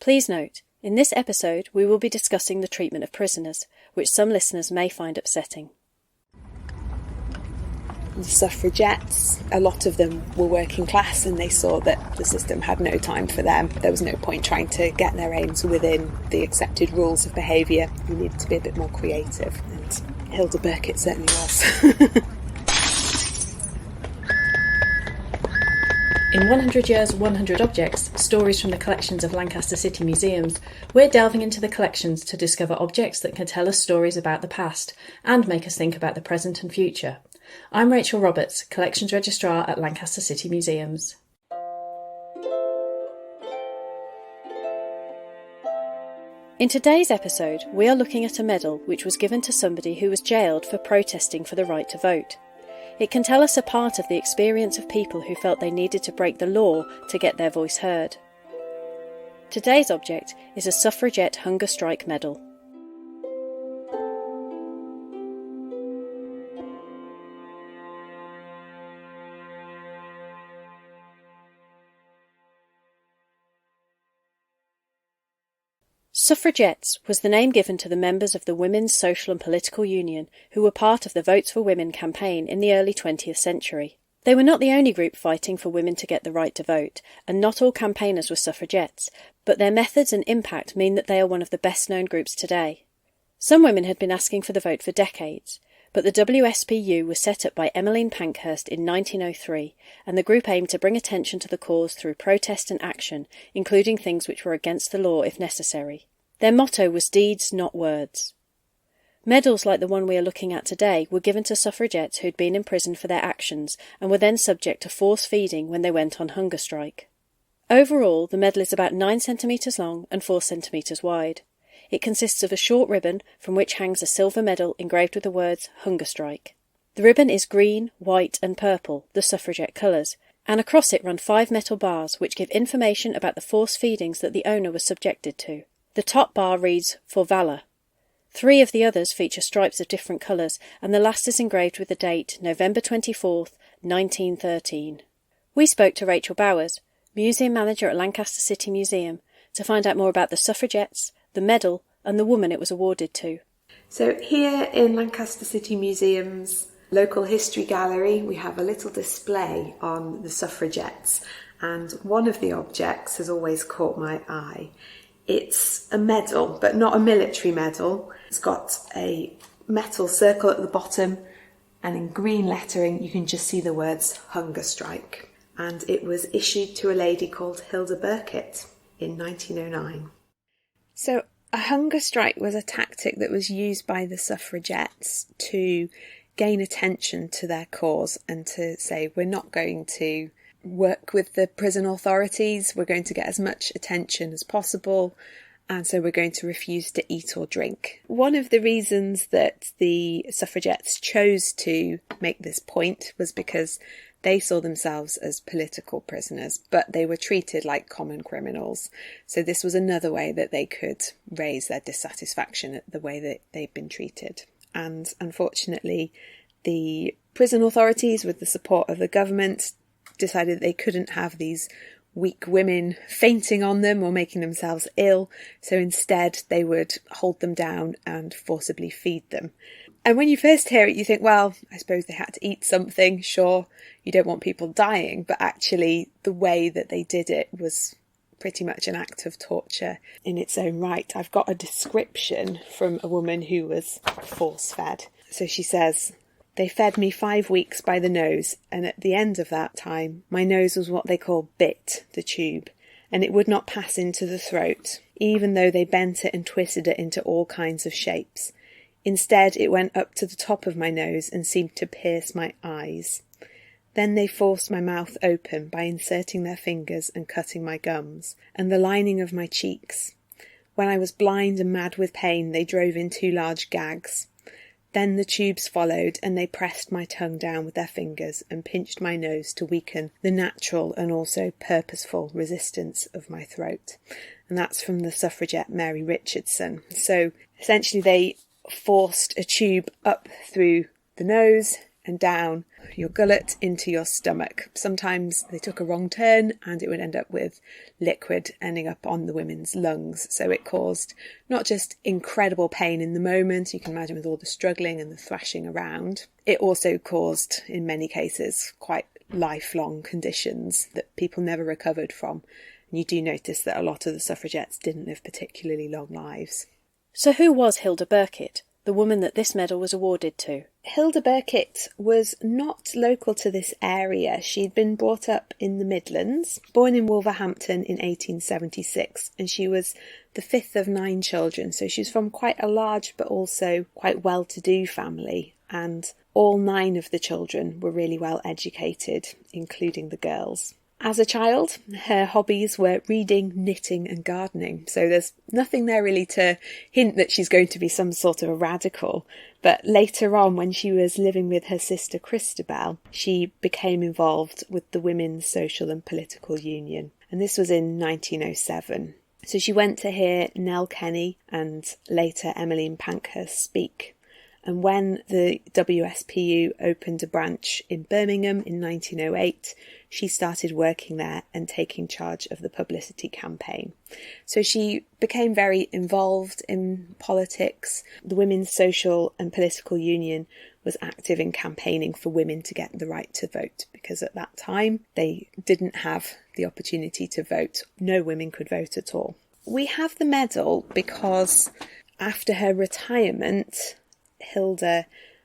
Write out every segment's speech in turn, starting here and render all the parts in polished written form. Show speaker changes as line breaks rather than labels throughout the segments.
Please note, in this episode we will be discussing the treatment of prisoners, which some listeners may find upsetting.
The suffragettes, a lot of them were working class and they saw that the system had no time for them. There was no point trying to get their aims within the accepted rules of behaviour. You needed to be a bit more creative, and Hilda Burkitt certainly was.
In 100 Years, 100 Objects, Stories from the Collections of Lancaster City Museums, we're delving into the collections to discover objects that can tell us stories about the past and make us think about the present and future. I'm Rachael Roberts, Collections Registrar at Lancaster City Museums. In today's episode, we are looking at a medal which was given to somebody who was jailed for protesting for the right to vote. It can tell us a part of the experience of people who felt they needed to break the law to get their voice heard. Today's object is a Suffragette Hunger Strike medal. Suffragettes was the name given to the members of the Women's Social and Political Union who were part of the Votes for Women campaign in the early 20th century. They were not the only group fighting for women to get the right to vote, and not all campaigners were suffragettes, but their methods and impact mean that they are one of the best-known groups today. Some women had been asking for the vote for decades, but the WSPU was set up by Emmeline Pankhurst in 1903, and the group aimed to bring attention to the cause through protest and action, including things which were against the law if necessary. Their motto was deeds, not words. Medals like the one we are looking at today were given to suffragettes who had been imprisoned for their actions and were then subject to force feeding when they went on hunger strike. Overall, the medal is about 9 centimetres long and 4 centimetres wide. It consists of a short ribbon from which hangs a silver medal engraved with the words Hunger Strike. The ribbon is green, white and purple, the suffragette colours, and across it run 5 metal bars which give information about the force feedings that the owner was subjected to. The top bar reads, For Valour. 3 of the others feature stripes of different colours, and the last is engraved with the date November 24th, 1913. We spoke to Rachael Bowers, Museum Manager at Lancaster City Museum, to find out more about the suffragettes, the medal, and the woman it was awarded to.
So here in Lancaster City Museum's local history gallery, we have a little display on the suffragettes, and one of the objects has always caught my eye. It's a medal, but not a military medal. It's got a metal circle at the bottom, and in green lettering you can just see the words Hunger Strike. And it was issued to a lady called Hilda Burkitt in 1909. So a hunger strike was a tactic that was used by the suffragettes to gain attention to their cause and to say, we're not going to work with the prison authorities, we're going to get as much attention as possible, and so we're going to refuse to eat or drink. One of the reasons that the suffragettes chose to make this point was because they saw themselves as political prisoners, but they were treated like common criminals. So this was another way that they could raise their dissatisfaction at the way that they'd been treated. And unfortunately, the prison authorities, with the support of the government, decided they couldn't have these weak women fainting on them or making themselves ill, so instead they would hold them down and forcibly feed them. And when you first hear it, you think, well, I suppose they had to eat something, sure, you don't want people dying, but actually the way that they did it was pretty much an act of torture in its own right. I've got a description from a woman who was force-fed. So she says, "They fed me 5 weeks by the nose, and at the end of that time, my nose was what they call bit, the tube, and it would not pass into the throat, even though they bent it and twisted it into all kinds of shapes. Instead, it went up to the top of my nose and seemed to pierce my eyes. Then they forced my mouth open by inserting their fingers and cutting my gums, and the lining of my cheeks. When I was blind and mad with pain, they drove in 2 large gags. Then the tubes followed, and they pressed my tongue down with their fingers and pinched my nose to weaken the natural and also purposeful resistance of my throat." And that's from the suffragette Mary Richardson. So essentially they forced a tube up through the nose and down your gullet into your stomach. Sometimes they took a wrong turn and it would end up with liquid ending up on the women's lungs. So it caused not just incredible pain in the moment, you can imagine with all the struggling and the thrashing around, it also caused, in many cases, quite lifelong conditions that people never recovered from. And you do notice that a lot of the suffragettes didn't live particularly long lives.
So who was Hilda Burkitt, the woman that this medal was awarded to?
Hilda Burkitt was not local to this area. She'd been brought up in the Midlands, born in Wolverhampton in 1876, and she was the fifth of 9 children. So she was from quite a large but also quite well-to-do family, and all 9 of the children were really well educated, including the girls. As a child, her hobbies were reading, knitting and gardening. So there's nothing there really to hint that she's going to be some sort of a radical. But later on, when she was living with her sister Christabel, she became involved with the Women's Social and Political Union. And this was in 1907. So she went to hear Nell Kenny and later Emmeline Pankhurst speak. And when the WSPU opened a branch in Birmingham in 1908, she started working there and taking charge of the publicity campaign. So she became very involved in politics. The Women's Social and Political Union was active in campaigning for women to get the right to vote, because at that time they didn't have the opportunity to vote. No women could vote at all. We have the medal because after her retirement, Hilda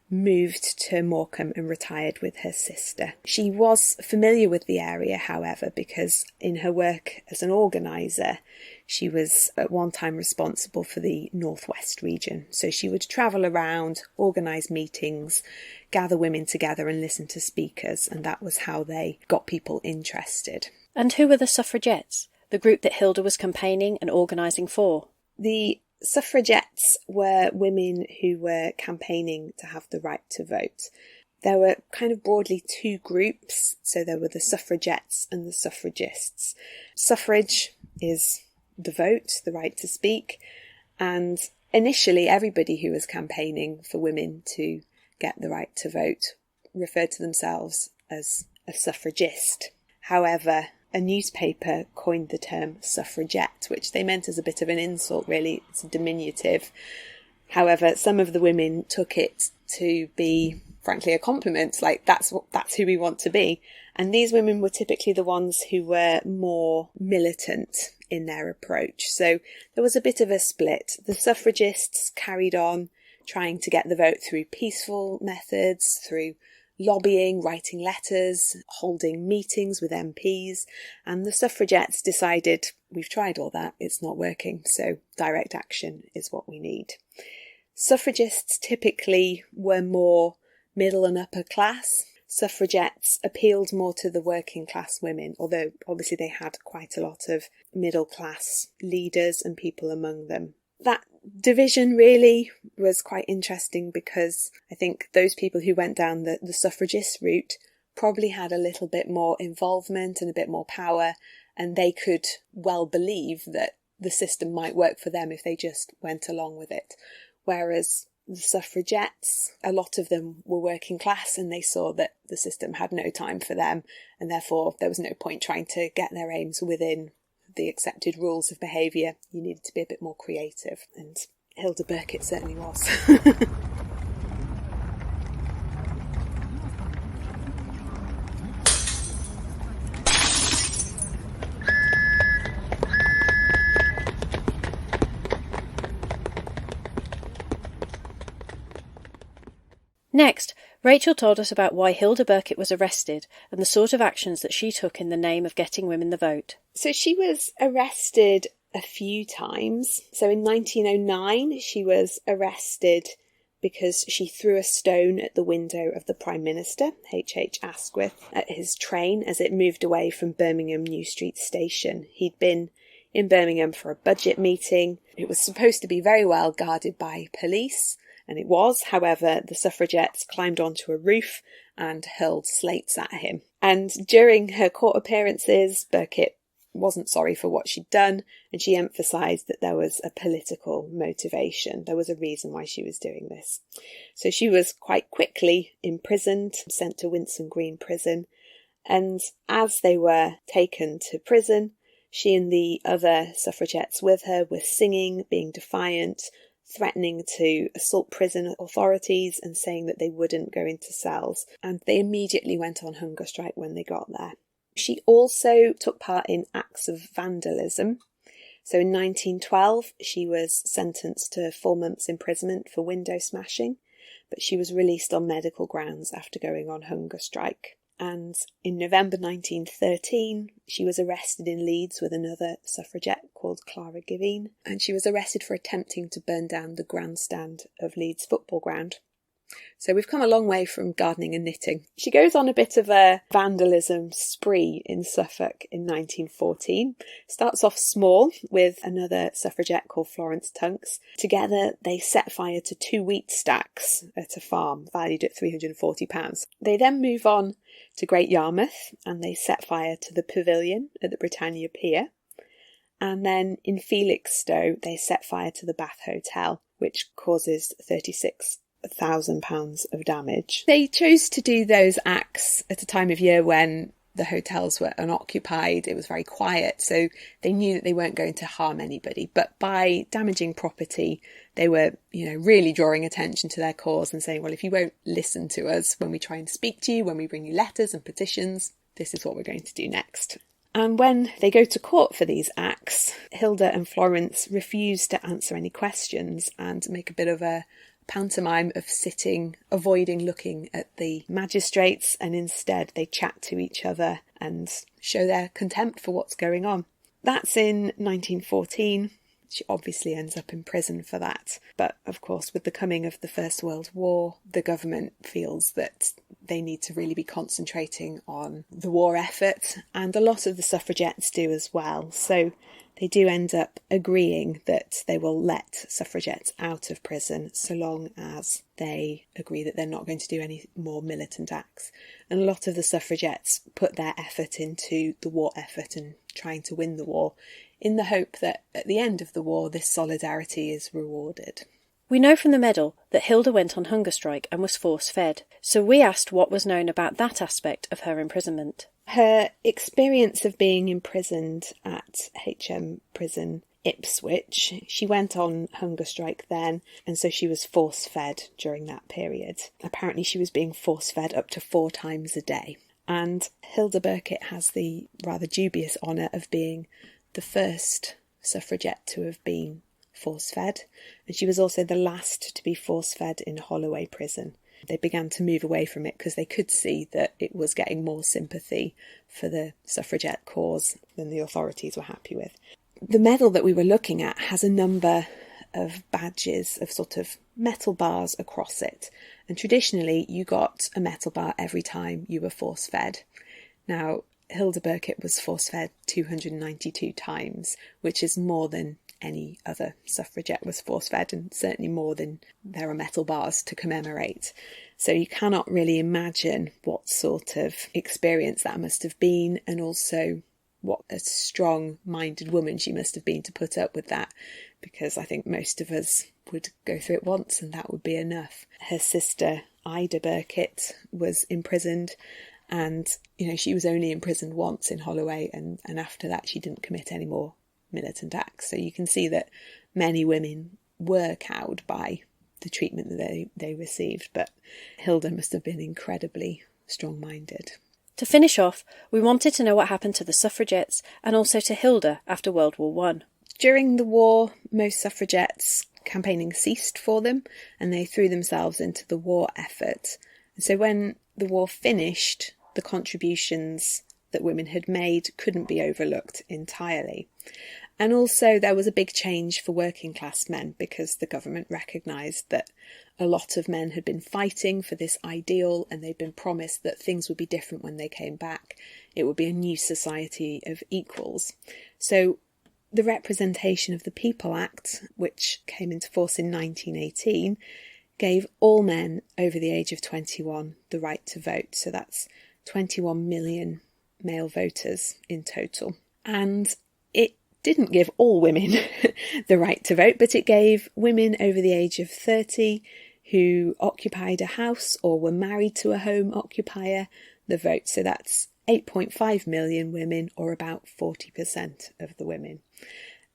moved to Morecambe and retired with her sister. She was familiar with the area, however, because in her work as an organiser, she was at one time responsible for the Northwest region. So she would travel around, organise meetings, gather women together and listen to speakers, and that was how they got people interested.
And who were the suffragettes, the group that Hilda was campaigning and organising for?
The suffragettes were women who were campaigning to have the right to vote. There were kind of broadly 2 groups, so there were the suffragettes and the suffragists. Suffrage is the vote, the right to speak, and initially everybody who was campaigning for women to get the right to vote referred to themselves as a suffragist. However, a newspaper coined the term suffragette, which they meant as a bit of an insult, really. It's a diminutive. However, some of the women took it to be, frankly, a compliment, like that's who we want to be. And these women were typically the ones who were more militant in their approach. So there was a bit of a split. The suffragists carried on trying to get the vote through peaceful methods, through lobbying, writing letters, holding meetings with MPs, and the suffragettes decided, we've tried all that, it's not working, so direct action is what we need. Suffragists typically were more middle and upper class. Suffragettes appealed more to the working class women, although obviously they had quite a lot of middle class leaders and people among them. That division really was quite interesting because I think those people who went down the suffragist route probably had a little bit more involvement and a bit more power, and they could well believe that the system might work for them if they just went along with it. Whereas the suffragettes, a lot of them were working class and they saw that the system had no time for them, and therefore there was no point trying to get their aims within the accepted rules of behaviour. You needed to be a bit more creative, and Hilda Burkitt certainly was.
Next, Rachel told us about why Hilda Burkitt was arrested and the sort of actions that she took in the name of getting women the vote.
So she was arrested a few times. So in 1909, she was arrested because she threw a stone at the window of the Prime Minister, H.H. Asquith, at his train as it moved away from Birmingham New Street Station. He'd been in Birmingham for a budget meeting. It was supposed to be very well guarded by police, and it was. However, the suffragettes climbed onto a roof and hurled slates at him. And during her court appearances, Burkitt wasn't sorry for what she'd done, and she emphasised that there was a political motivation. There was a reason why she was doing this. So she was quite quickly imprisoned, sent to Winson Green Prison, and as they were taken to prison, she and the other suffragettes with her were singing, being defiant, threatening to assault prison authorities and saying that they wouldn't go into cells. And they immediately went on hunger strike when they got there. She also took part in acts of vandalism. So in 1912, she was sentenced to 4 months imprisonment for window smashing, but she was released on medical grounds after going on hunger strike. And in November 1913, she was arrested in Leeds with another suffragette called Clara Giveen, and she was arrested for attempting to burn down the grandstand of Leeds football ground. So we've come a long way from gardening and knitting. She goes on a bit of a vandalism spree in Suffolk in 1914. Starts off small with another suffragette called Florence Tunks. Together they set fire to 2 wheat stacks at a farm valued at £340. They then move on to Great Yarmouth and they set fire to the pavilion at the Britannia Pier. And then in Felixstowe they set fire to the Bath Hotel, which causes £36,000 of damage. They chose to do those acts at a time of year when the hotels were unoccupied, it was very quiet, so they knew that they weren't going to harm anybody. But by damaging property, they were, really drawing attention to their cause and saying, well, if you won't listen to us when we try and speak to you, when we bring you letters and petitions, this is what we're going to do next. And when they go to court for these acts, Hilda and Florence refuse to answer any questions and make a bit of a pantomime of sitting, avoiding looking at the magistrates, and instead they chat to each other and show their contempt for what's going on. That's in 1914. She obviously ends up in prison for that. But of course, with the coming of the First World War, the government feels that they need to really be concentrating on the war effort, and a lot of the suffragettes do as well. So they do end up agreeing that they will let suffragettes out of prison so long as they agree that they're not going to do any more militant acts. And a lot of the suffragettes put their effort into the war effort and trying to win the war, in the hope that at the end of the war this solidarity is rewarded.
We know from the medal that Hilda went on hunger strike and was force-fed, so we asked what was known about that aspect of her imprisonment.
Her experience of being imprisoned at HM Prison Ipswich, she went on hunger strike then, and so she was force-fed during that period. Apparently she was being force-fed up to 4 times a day. And Hilda Burkitt has the rather dubious honour of being the first suffragette to have been force-fed, and she was also the last to be force-fed in Holloway Prison. They began to move away from it because they could see that it was getting more sympathy for the suffragette cause than the authorities were happy with. The medal that we were looking at has a number of badges of sort of metal bars across it, and traditionally you got a metal bar every time you were force-fed. Now, Hilda Burkitt was force-fed 292 times, which is more than any other suffragette was force-fed, and certainly more than there are metal bars to commemorate. So you cannot really imagine what sort of experience that must have been, and also what a strong-minded woman she must have been to put up with that, because I think most of us would go through it once and that would be enough. Her sister Ida Burkitt was imprisoned, and she was only imprisoned once in Holloway, and after that she didn't commit any more militant acts. So you can see that many women were cowed by the treatment that they received, but Hilda must have been incredibly strong-minded.
To finish off, we wanted to know what happened to the suffragettes and also to Hilda after World War I.
During the war, most suffragettes campaigning ceased for them, and they threw themselves into the war effort. And so when the war finished, the contributions that women had made couldn't be overlooked entirely. And also there was a big change for working class men, because the government recognised that a lot of men had been fighting for this ideal, and they'd been promised that things would be different when they came back. It would be a new society of equals. So the Representation of the People Act, which came into force in 1918, gave all men over the age of 21 the right to vote. So that's 21 million male voters in total.
And it didn't give all women the right to vote, but it gave women over the age of 30 who occupied a house or were married to a home occupier the vote. So that's 8.5 million women, or about 40% of the women.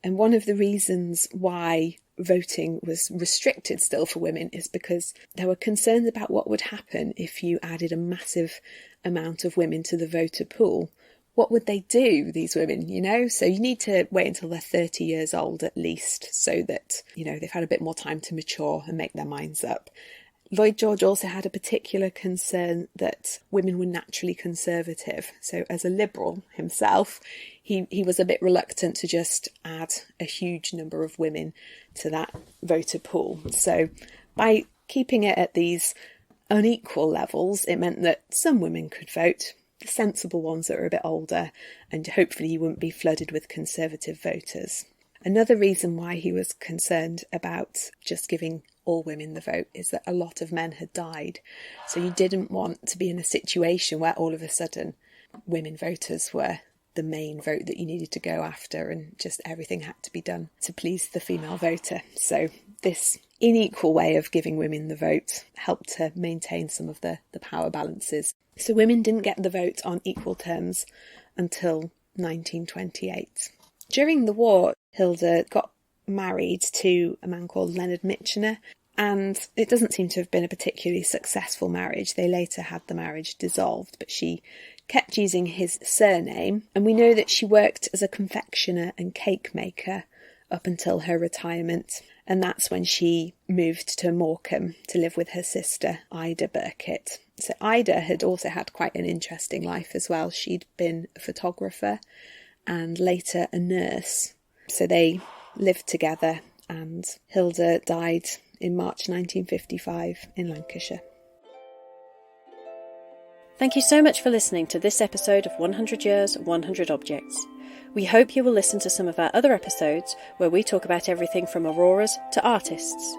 And one of the reasons why voting was restricted still for women is because there were concerns about what would happen if you added a massive amount of women to the voter pool. What would they do, these women, So you need to wait until they're 30 years old at least, so that, they've had a bit more time to mature and make their minds up. Lloyd George also had a particular concern that women were naturally conservative. So as a Liberal himself, he was a bit reluctant to just add a huge number of women to that voter pool. So by keeping it at these unequal levels, it meant that some women could vote, the sensible ones that are a bit older, and hopefully you wouldn't be flooded with conservative voters. Another reason why he was concerned about just giving all women the vote is that a lot of men had died. So you didn't want to be in a situation where all of a sudden women voters were the main vote that you needed to go after, and just everything had to be done to please the female voter. So this unequal way of giving women the vote helped to maintain some of the power balances. So women didn't get the vote on equal terms until 1928. During the war, Hilda got married to a man called Leonard Mitchener, and it doesn't seem to have been a particularly successful marriage. They later had the marriage dissolved, but she kept using his surname, and we know that she worked as a confectioner and cake maker up until her retirement, and that's when she moved to Morecambe to live with her sister, Ida Burkitt. So Ida had also had quite an interesting life as well. She'd been a photographer and later a nurse. So they lived together, and Hilda died in March 1955 in Lancashire.
Thank you so much for listening to this episode of 100 Years, 100 Objects. We hope you will listen to some of our other episodes where we talk about everything from auroras to artists.